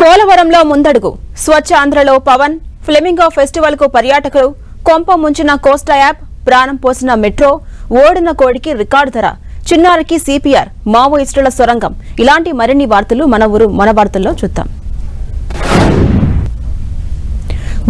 పోలవరంలో ముందడుగు స్వచ్ఛ ఆంధ్రలో పవన్ ఫ్లెమింగో ఫెస్టివల్ కు పర్యాటకులు కొంప ముంచిన కోస్టా యాప్ ప్రాణం పోసిన మెట్రో ఓడిన కోడికి రికార్డు ధర చిన్నారికి సిపిఆర్ మావోయిస్టుల సొరంగం ఇలాంటి మరిన్ని వార్తలు మన వార్తల్లో చూద్దాం.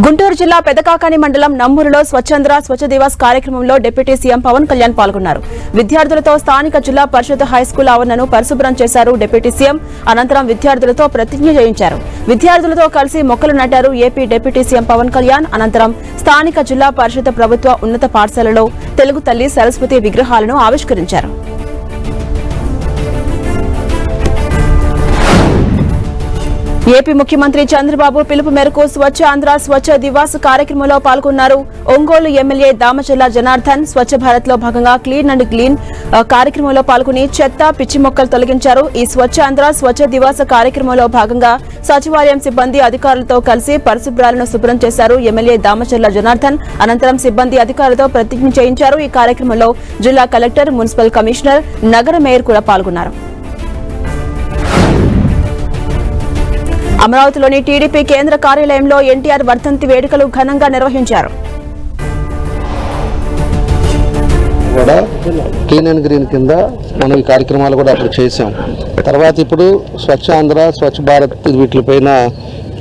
గుంటూరు జిల్లా పెదకాకాని మండలం నమ్మూరులో స్వచ్ఛాంధ్ర స్వచ్ఛ దివాస్ కార్యక్రమంలో డిప్యూటీ సీఎం పవన్ కళ్యాణ్ పాల్గొన్నారు. విద్యార్థులతో స్థానిక జిల్లా పరిషత్ హైస్కూల్ ఆవరణను పరిశుభ్రం చేశారు డిప్యూటీ సీఎం. అనంతరం విద్యార్థులతో ప్రతిజ్ఞ చేయించారు. విద్యార్థులతో కలిసి మొక్కలు నాటారు AP deputy CM Pawan Kalyan. అనంతరం స్థానిక జిల్లా పరిషత్ ప్రభుత్వ ఉన్నత పాఠశాలలో తెలుగు తల్లి సరస్వతి విగ్రహాలను ఆవిష్కరించారు. ఏపీ ముఖ్యమంత్రి చంద్రబాబు పిలుపు మేరకు స్వచ్ఛ ఆంధ్ర స్వచ్ఛ దివాస్ కార్యక్రమంలో పాల్గొన్నారు. ఒంగోలు ఎమ్మెల్యే దామచర్ల జనార్దన్ స్వచ్ఛ భారత్ లో భాగంగా క్లీన్ అండ్ గ్లీన్ కార్యక్రమంలో పాల్గొని చెత్త పిచ్చి మొక్కలు తొలగించారు. ఈ స్వచ్ఛ ఆంధ్ర స్వచ్ఛ దివాస్ కార్యక్రమంలో భాగంగా సచివాలయం సిబ్బంది అధికారులతో కలిసి పరిశుభ్రాలను శుభ్రం చేశారు ఎమ్మెల్యే దామచర్ల జనార్దన్. అనంతరం సిబ్బంది అధికారులతో ప్రతిజ్ఞ చేయించారు. ఈ కార్యక్రమంలో జిల్లా కలెక్టర్, మున్సిపల్ కమిషనర్, నగర మేయర్ కూడా పాల్గొన్నారు. అమరావతిలోని టీడీపీ కేంద్ర కార్యాలయంలో ఎన్టీఆర్ వర్ధంతి వేడుకలు ఘనంగా నిర్వహించారు. క్లీన్ అండ్ గ్రీన్ కింద మనం ఈ కార్యక్రమాలు కూడా అప్పుడు చేసాం. తర్వాత ఇప్పుడు స్వచ్ఛ ఆంధ్ర స్వచ్ఛ భారత్ వీటిపైన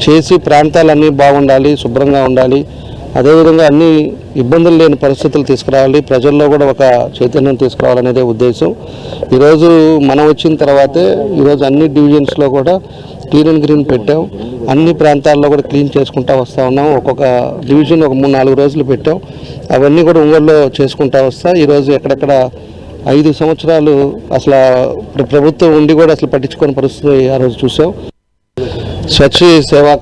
చేసి ప్రాంతాలన్నీ బాగుండాలి, శుభ్రంగా ఉండాలి, అదేవిధంగా అన్ని ఇబ్బందులు లేని పరిస్థితులు తీసుకురావాలి, ప్రజల్లో కూడా ఒక చైతన్యం తీసుకురావాలనేదే ఉద్దేశం. ఈరోజు మనం వచ్చిన తర్వాతే ఈరోజు అన్ని డివిజన్స్లో కూడా క్లీన్ అండ్ గ్రీన్ పెట్టాం. అన్ని ప్రాంతాల్లో కూడా క్లీన్ చేసుకుంటూ వస్తూ ఉన్నాం. ఒక్కొక్క డివిజన్ ఒక 3-4 రోజులు పెట్టాం. అవన్నీ కూడా ఒంగోలులో చేసుకుంటూ వస్తా. ఈరోజు ఎక్కడెక్కడ 5 సంవత్సరాలు అసలు ప్రభుత్వం ఉండి కూడా అసలు పట్టించుకునే పరిస్థితి ఆ రోజు చూసాం. స్వచ్ఛ సేవా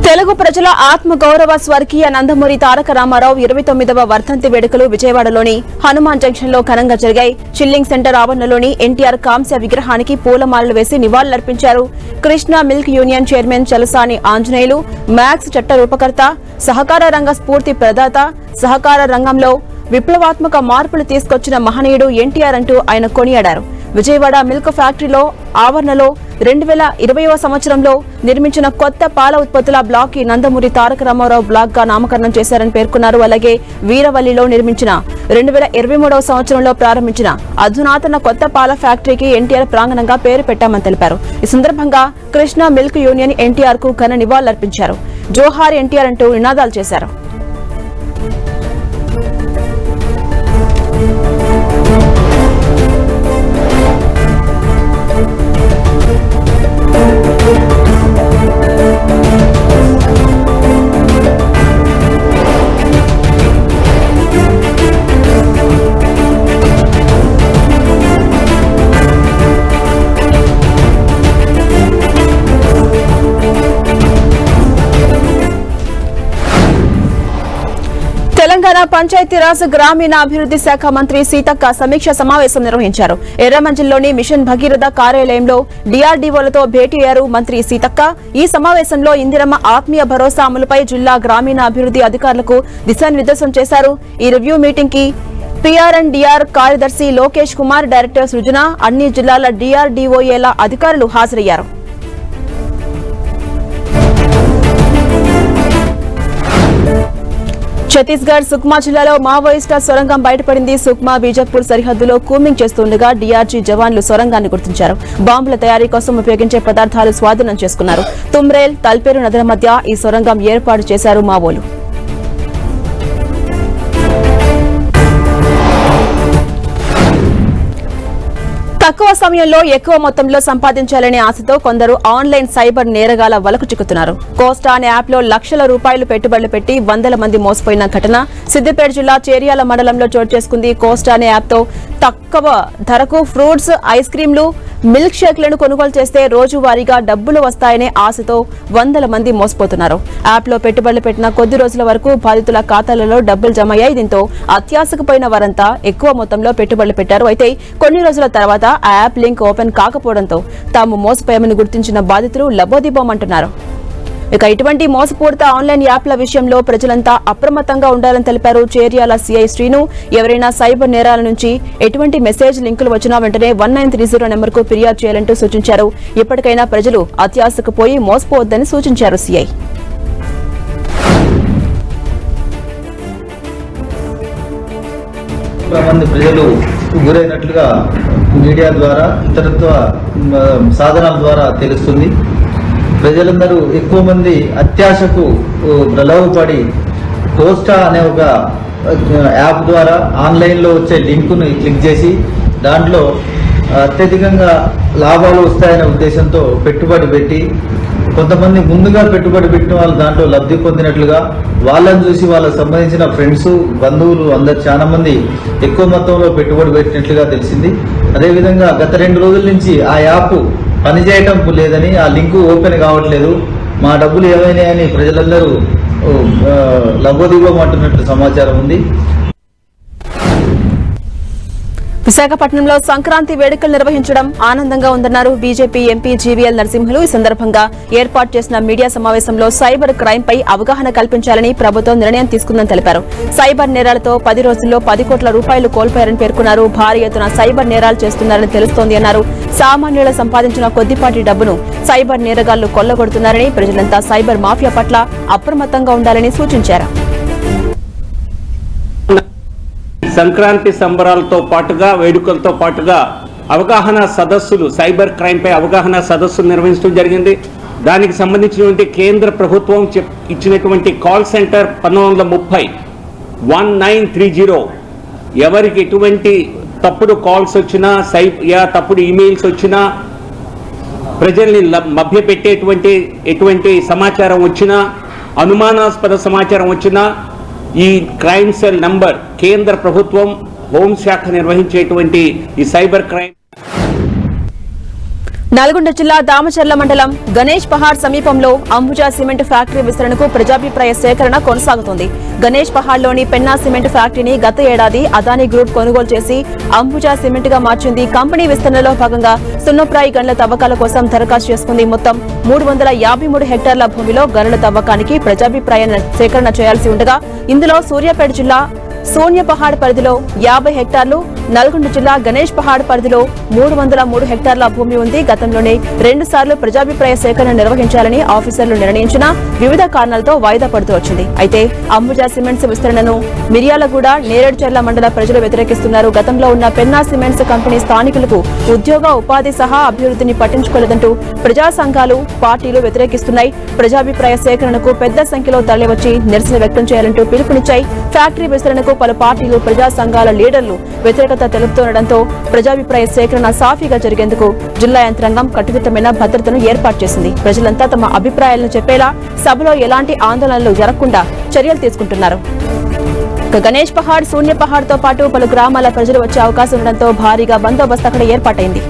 తెలుగు ప్రజల ఆత్మగౌరవ స్వర్గీయ నందమూరి తారక రామారావు 29వ వర్ధంతి వేడుకలు విజయవాడలోని హనుమాన్ జంక్షన్ లో ఘనంగా జరిగాయి. చిల్లింగ్ సెంటర్ ఆవరణలోని ఎన్టీఆర్ కాంస్య విగ్రహానికి పూలమాలలు వేసి నివాళులర్పించారు. Krishna milk union chairman Chalasani Anjaneyulu, max చట్ట రూపకర్త, సహకార రంగ స్ఫూర్తి ప్రదాత, సహకార రంగంలో విప్లవాత్మక మార్పులు తీసుకొచ్చిన మహనీయుడు ఎన్టీఆర్ అంటూ ఆయన కొనియాడారు. విజయవాడ మిల్క్ ఫ్యాక్టరీలో ఆవరణలో 2020వ సంవత్సరంలో నిర్మించిన కొత్త పాల ఉత్పత్తుల బ్లాక్ కి నందమూరి తారక రామారావు బ్లాక్ గా నామకరణం చేశారని పేర్కొన్నారు. అలాగే వీరవల్లిలో నిర్మించిన 2023వ సంవత్సరంలో ప్రారంభించిన అధునాతన కొత్త పాల ఫ్యాక్టరీకి ఎన్టీఆర్ ప్రాంగణంగా పేరు పెట్టామని తెలిపారు. ఈ సందర్భంగా కృష్ణా మిల్క్ యూనియన్ ఎన్టీఆర్ కు ఘన నివాళులర్పించారు. జోహార్ ఎన్టీఆర్ అంటూ నినాదాలు చేశారు. తెలంగాణ పంచాయతీరాజ్ గ్రామీణాభివృద్ధి శాఖ మంత్రి సీతక్క సమీక్ష సమావేశం నిర్వహించారు. ఎర్రమంజిల్లోని మిషన్ భగీరథ కార్యాలయంలో డీఆర్డీఓలతో భేటీ అయ్యారు మంత్రి సీతక్క. ఈ సమావేశంలో ఇందిరమ్మ ఆత్మీయ భరోసా అమలుపై జిల్లా గ్రామీణాభివృద్ధి అధికారులకు దిశానిర్దేశం చేశారు. ఈ రివ్యూ మీటింగ్ కి పీఆర్ఎండ్డీఆర్ కార్యదర్శి లోకేష్ కుమార్, డైరెక్టర్ సృజన, అన్ని జిల్లాల డీఆర్డీఓఏల అధికారులు హాజరయ్యారు. ఛత్తీస్గఢ్ సుక్మా జిల్లాలో మావోయిస్టుల సొరంగం బయటపడింది. సుక్మా బీజాపూర్ సరిహద్దులో కూంబింగ్ చేస్తుండగా డీఆర్జీ జవాన్లు సొరంగాన్ని గుర్తించారు. బాంబుల తయారీ కోసం ఉపయోగించే పదార్థాలు స్వాధీనం చేసుకున్నారు. తుమ్రేల్, తల్పేరు నదుల మధ్య ఈ సొరంగం ఏర్పాటు చేశారు మావోలు. తక్కువ సమయంలో ఎక్కువ మొత్తంలో సంపాదించాలనే ఆశతో కొందరు ఆన్లైన్ సైబర్ నేరగాల వలకు చిక్కుతున్నారు. కోస్టా అనే యాప్ లో లక్షల రూపాయలు పెట్టుబడులు పెట్టి వందల మంది మోసపోయిన ఘటన సిద్దిపేట జిల్లా చేర్యాల మండలంలో చోటు చేసుకుంది. కోస్టా అనే యాప్ తో తక్కువ ధరకు ఫ్రూట్స్, ఐస్ క్రీంలు, మిల్క్ షేక్లను కొనుగోలు చేస్తే రోజువారీగా డబ్బులు వస్తాయనే ఆశతో వందల మంది మోసపోతున్నారు. యాప్లో పెట్టుబడులు పెట్టిన కొద్ది రోజుల వరకు బాధితుల ఖాతాలలో డబ్బులు జమయ్యాయి. దీంతో అత్యాశకు పోయిన వారంతా ఎక్కువ మొత్తంలో పెట్టుబడులు పెట్టారు. అయితే కొన్ని రోజుల తర్వాత ఆ యాప్ లింక్ ఓపెన్ కాకపోవడంతో తాము మోసపోయామని గుర్తించిన బాధితులు లబోదిబోమంటున్నారు. ఇక ఇటువంటి మోసపూరిత ఆన్లైన్ యాప్ల విషయంలో ప్రజలంతా అప్రమత్తంగా ఉండాలని తెలిపారు చేర్యాల సిఐ శ్రీను. ఎవరైనా సైబర్ నేరాల నుంచి ఎటువంటి మెసేజ్ లింకులు వచ్చినా వెంటనే 1930 నెంబర్కు ఫిర్యాదు చేయాలంటూ సూచించారు. ఇప్పటికైనా ప్రజలు అత్యాశకు పోయి మోసపోవద్దని సూచించారు సిఐ. మంది ప్రజలు గురైనట్లుగా మీడియా ద్వారా ఇతరత్వ సాధనాల ద్వారా తెలుస్తుంది. ప్రజలందరూ ఎక్కువ మంది అత్యాశకు ప్రలోభపడి టోస్టా అనే ఒక యాప్ ద్వారా ఆన్లైన్లో వచ్చే లింకును క్లిక్ చేసి దాంట్లో అత్యధికంగా లాభాలు వస్తాయనే ఉద్దేశంతో పెట్టుబడి పెట్టి కొంతమంది ముందుగా పెట్టుబడి పెట్టిన వాళ్ళు దాంట్లో లబ్ధి పొందినట్లుగా వాళ్ళని చూసి వాళ్ళకు సంబంధించిన ఫ్రెండ్స్ బంధువులు అందరు చాలా మంది ఎక్కువ మొత్తంలో పెట్టుబడి పెట్టినట్లుగా తెలిసింది. అదేవిధంగా గత 2 రోజుల నుంచి ఆ యాప్ పనిచేయటం లేదని, ఆ లింకు ఓపెన్ కావట్లేదు, మా డబ్బులు ఏమైనాయని ప్రజలందరూ లబోదిబోమంటున్నట్లు సమాచారం ఉంది. విశాఖపట్నంలో సంక్రాంతి వేడుకలు నిర్వహించడం ఆనందంగా ఉందన్నారు బీజేపీ ఎంపీ జీవీఎల్ నరసింహులు. ఈ సందర్భంగా ఏర్పాటు చేసిన మీడియా సమావేశంలో సైబర్ క్రైమ్ పై అవగాహన కల్పించాలని ప్రభుత్వం నిర్ణయం తీసుకుందని తెలిపారు. సైబర్ నేరాలతో 10 రోజుల్లో 10 కోట్ల రూపాయలు కోల్పోయారని పేర్కొన్నారు. భారీ ఎత్తున సైబర్ నేరాలు చేస్తున్నారని తెలుస్తోంది అన్నారు. సామాన్యులు సంపాదించిన కొద్దిపాటి డబ్బును సైబర్ నేరగాళ్లు కొల్లగొడుతున్నారని, ప్రజలంతా సైబర్ మాఫియా పట్ల అప్రమత్తంగా ఉండాలని సూచించారు. సంక్రాంతి సంబరాలతో పాటుగా వేడుకలతో పాటుగా అవగాహన సదస్సులు, సైబర్ క్రైమ్ పై అవగాహన సదస్సులు నిర్వహించడం జరిగింది. దానికి సంబంధించినటువంటి కేంద్ర ప్రభుత్వం ఇచ్చినటువంటి కాల్ సెంటర్ 1930 1930 ఎవరికి ఎటువంటి తప్పుడు కాల్స్ వచ్చినా తప్పుడు ఈమెయిల్స్ వచ్చినా, ప్రజల్ని మభ్యపెట్టేటువంటి ఎటువంటి సమాచారం వచ్చినా, అనుమానాస్పద సమాచారం వచ్చినా ఈ క్రైమ్ సెల్ నంబర్ కేంద్ర ప్రభుత్వం హోంశాఖ నిర్వహించేటువంటి ఈ సైబర్ క్రైమ్. నల్గొండ జిల్లా దామచర్ల మండలం గణేష్ పహాడ్ సమీపంలో అంబుజా సిమెంట్ ఫ్యాక్టరీ విస్తరణకు ప్రజాభిప్రాయ సేకరణ కొనసాగుతోంది. గణేష్ పహాడ్లోని పెన్నా సిమెంట్ ఫ్యాక్టరీని గత ఏడాది అదానీ గ్రూప్ కొనుగోలు చేసి అంబుజా సిమెంట్ గా మార్చింది. కంపెనీ విస్తరణలో భాగంగా సున్నప్రాయి గనుల తవ్వకాల కోసం దరఖాస్తు చేసుకుంది. మొత్తం 353 హెక్టార్ల భూమిలో గనుల తవ్వకానికి ప్రజాభిప్రాయ సేకరణ చేయాల్సి ఉండగా ఇందులో సూర్యాపేట జిల్లా సోన్యపహాడ్ పరిధిలో 50 హెక్టార్లు, నల్గొండ జిల్లా గణేష్ పహాడ్ పరిధిలో 303 హెక్టార్ల భూమి ఉంది. గతంలోనే 2 సార్లు ప్రజాభిప్రాయ సేకరణ నిర్వహించాలని ఆఫీసర్లు నిర్ణయించినా వివిధ కారణాలతో వాయిదా పడుతూ వచ్చింది. అయితే అంబుజా సిమెంట్స్ విస్తరణను మిర్యాలగూడ, నేరేడుచర్ల మండల ప్రజలు వ్యతిరేకిస్తున్నారు. గతంలో ఉన్న పెన్నా సిమెంట్స్ కంపెనీ స్థానికులకు ఉద్యోగ ఉపాధి సహా అభివృద్ధిని పట్టించుకోలేదంటూ ప్రజా సంఘాలు, పార్టీలు వ్యతిరేకిస్తున్నాయి. ప్రజాభిప్రాయ సేకరణకు పెద్ద సంఖ్యలో తరలివచ్చి నిరసన వ్యక్తం చేయాలంటూ పిలుపునిచ్చాయి. ఫ్యాక్టరీ విస్తరణకు పలు పార్టీలు, ప్రజా సంఘాల లీడర్లు వ్యతిరేకత తెలుపుతుండటంతో ప్రజాభిప్రాయ సేకరణ సాఫీగా జరిగేందుకు జిల్లా యంత్రాంగం కట్టుదిట్టమైన భద్రతను ఏర్పాటు చేసింది. ప్రజలంతా తమ అభిప్రాయాలను చెప్పేలా సభలో ఎలాంటి ఆందోళనలు జరగకుండా చర్యలు తీసుకుంటున్నారు. గణేష్ పహాడ్, శూన్య పహాడ్ తో పాటు పలు గ్రామాల ప్రజలు వచ్చే అవకాశం ఉండడంతో భారీగా బందోబస్తు అక్కడ ఏర్పాటైంది.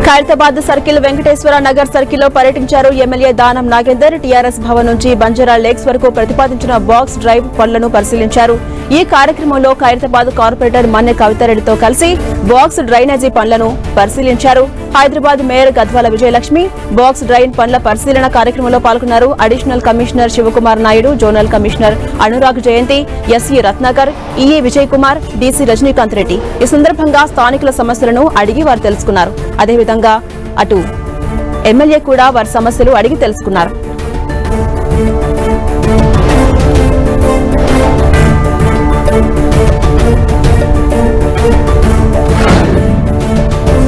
ఖైరతాబాద్ సర్కిల్ వెంకటేశ్వర నగర్ సర్కిల్లో పర్యటించారు ఎమ్మెల్యే దానం నాగేందర్. టీఆర్ఎస్ భవన్ నుంచి బంజారా లేక్స్ వరకు ప్రతిపాదించిన బాక్స్ డ్రైవ్ పనులను పరిశీలించారు. ఈ కార్యక్రమంలో ఖైరతాబాద్ కార్పొరేటర్ మన్నె కవితారెడ్డితో కలిసి బాక్స్ డ్రైనేజీ పనులను పరిశీలించారు. Hyderabad mayor Gadwal Vijayalakshmi box drain పనుల పరిశీలన కార్యక్రమంలో పాల్గొన్నారు. Additional commissioner Shivakumar Naidu, zonal commissioner Anurag Jayanti, SE Ratnakar, EE Vijay Kumar, DC Rajinikanth Reddy ఈ సందర్భంగా స్థానికుల సమస్యలను అడిగి వారు తెలుసుకున్నారు. అదేవిధంగా అటు ఎమ్మెల్యే కూడా వారి సమస్యలు అడిగి తెలుసుకున్నారు.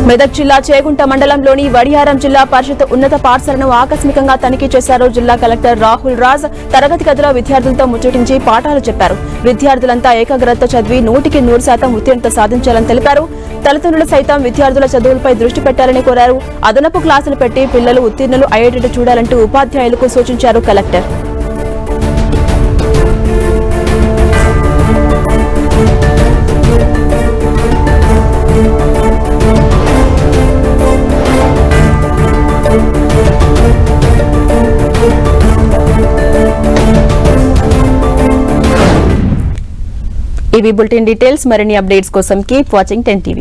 మెదక్ జిల్లా చేగుంట మండలంలోని వడియారం జిల్లా పరిషత్ ఉన్నత పాఠశాలను ఆకస్మికంగా తనిఖీ చేశారు జిల్లా కలెక్టర్ రాహుల్ రాజ్. తరగతి గదిలో విద్యార్థులతో ముచ్చటించి పాఠాలు చెప్పారు. విద్యార్థులంతా ఏకాగ్రతతో చదివి 100% ఉత్తీర్ణత సాధించాలని తెలిపారు. తల్లిదండ్రులు సైతం విద్యార్థుల చదువులపై దృష్టి పెట్టాలని కోరారు. అదనపు క్లాసులు పెట్టి పిల్లలు ఉత్తీర్ణులు అయ్యేటట్టు చూడాలంటూ ఉపాధ్యాయులకు సూచించారు కలెక్టర్. ఇవి బులెటిన్ డీటెయిల్స్. మరిన్ని అప్డేట్స్ కోసం కీప్ వాచింగ్ 10 TV.